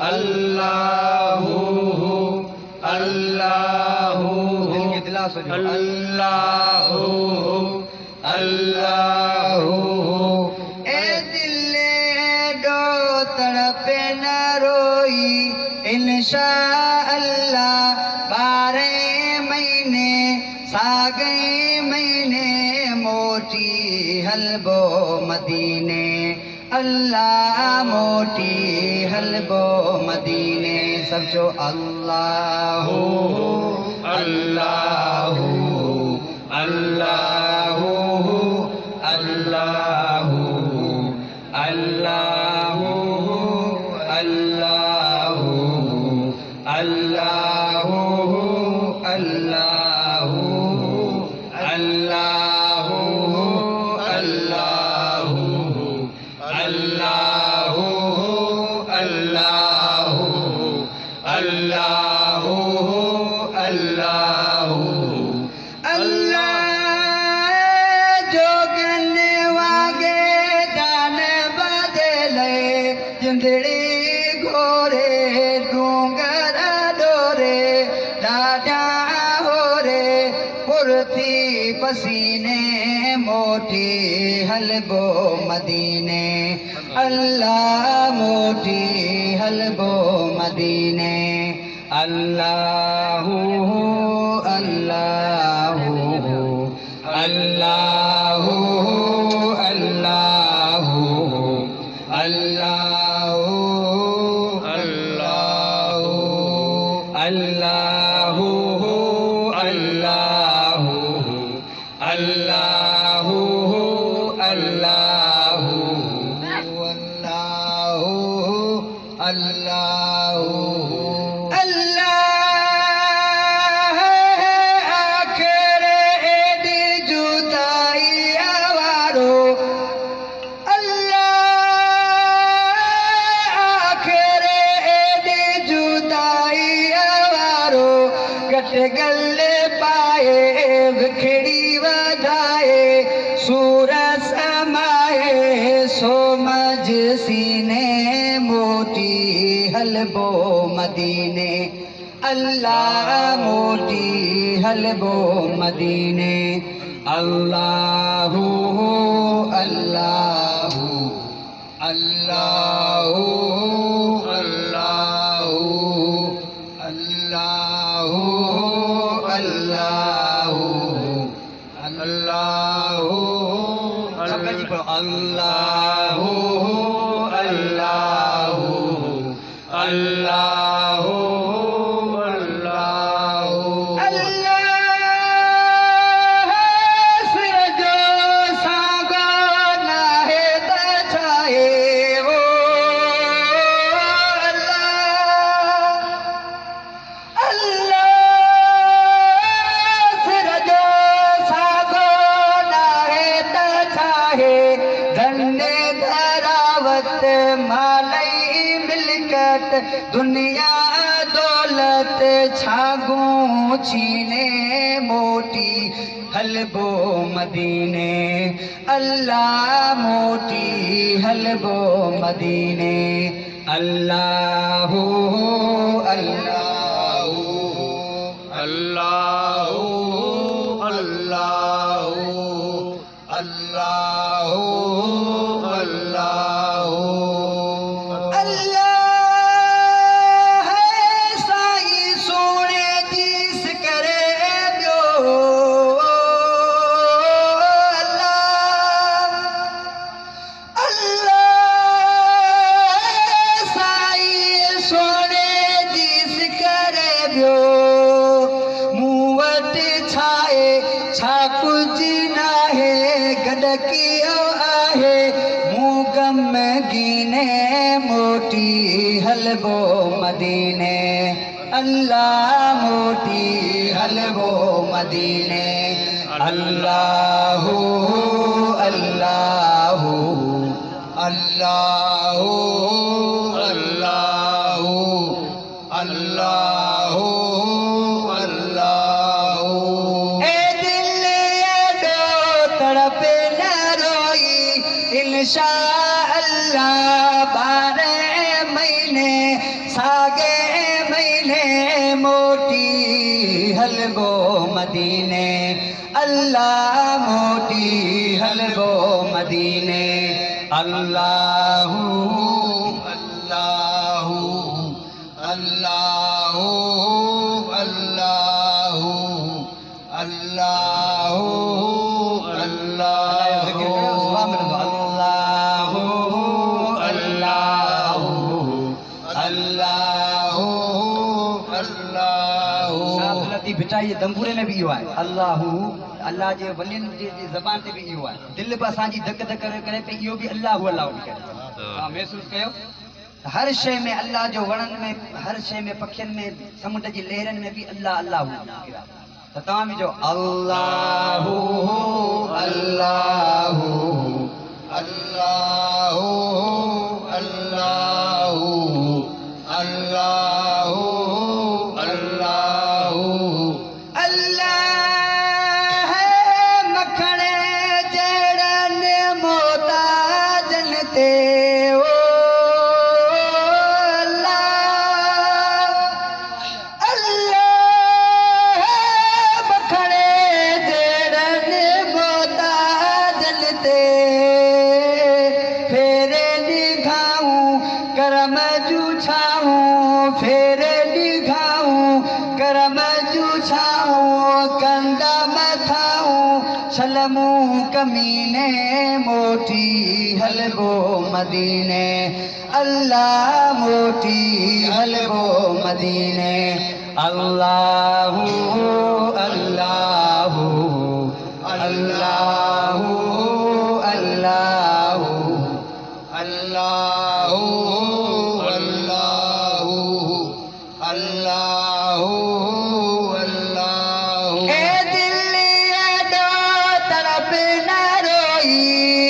अल्लाहु अल्लाहु अल्लाहु अल्लाहु। ए दिले दो तड़पे न रोई इंशा अल्लाह 12 महीने सागे महीने मोटी हलबो मदीने अल्लाह मोटी हलबो मदीने। सब जो अल्लाहु अल्लाहु अल्लाहु अल्लाहु अल्लाहु अल्लाहु अल्लाहु अल्लाहु अल्लाहु अल्लाहु अल्लाहु अल्लाहु अल्लाहु अल्लाहु अल्लाह जोगने वागे दान बदले जिंदड़ी घोरे डूंगर डोरे डाडा हो रे पुरती पसीने मोटी हलबो मदीने अल्लाह मोटी हलबो मदीने अल्लाहु अल्लाहु अल्लाहु अल्लाहु अल्लाहु अल्लाहु अल्लाहु अल्लाहु अल्लाहु अल्लाहु अल्लाहु अल्लाह आखिरे एडी जुदाई आवारो अल्लाह आखिरे एडी जुदाई आवारो गट गले पाए विखड़ी वधाए सूरज समाए सोमज सीने मोटी हलबो मदीने अल्लाह मोटी हलबो मदीने अल्लाहु अल्लाहु अल्लाहु अल्लाहु अल्लाहु अल्लाहु अल्लाहु अल्लाहु अल्लाहु अल्लाहु अल्लाहु अल्लाह सिरजो सागो नाहे तछाए वो अल्लाह अल्लाह सिरजो सागो नाहे तछाए धन्य धरावत मालई मिलकत दुनिया दौलत छागू छीने मोटी हलबो मदीने अल्लाह मोटी हलबो मदीने अल्लाहु अल्लाहु अल्लाहु अल्लाहु अल्लाहु अल्लाहु अल्लाह साई सोने दिस करे ब्यो अल्लाह अल्लाह साई सोने दिस करे ब्यो मुवट छाए छा कुछ ना है गडकियो आहे मुगम गिने मोटी हलबो मदीने अल्लाह मोटी हलबो मदीने अल्लाहु अल्लाहु अल्लाहु अल्लाहु अल्लाहु अल्लाहु ए दिल दो तड़पे न रोई इंशा अल्लाह 12 महीने मदीने अल्लाह मोटी हलवो मदीने अल्लाहू अल्लाहू अल्लाहू अल्लाहू अल्लाहू अल्लाहू अल्लाहू अल्लाहू अल्लाहू लती बिचाई दंबूरे में भी इहो आहे अल्लाहू अल्लाह जे वलियन जी ज़बान ते भी इहो आहे दिल बि असांजी धक धक करे पे इहो बि अल्लाहू अल्लाहू बि करे तव्हां महसूस कयो हर शइ में अल्लाह जो वणन में हर शइ में पखियुनि में समुंड जी लहरनि में भी अल्लाह अल्लाहू त तव्हां बि जो अल्लाहू अल्लाहू अल्लाहू अल्लाहू अल्लाहू अल्लाहू अल्लाह मखणे जड़न मोताजन ते ओ अल्लाह अल्लाह मखणे जड़न मोताजन ते फेरे निगाहूं करम जू छाऊं फेरे निगाहूं करम जू छाऊं कंदा मथाऊं सलमूं कमीने मोटी हलवो मदीने अल्लाह मोटी हलवो मदीने अल्लाहू अल्लाह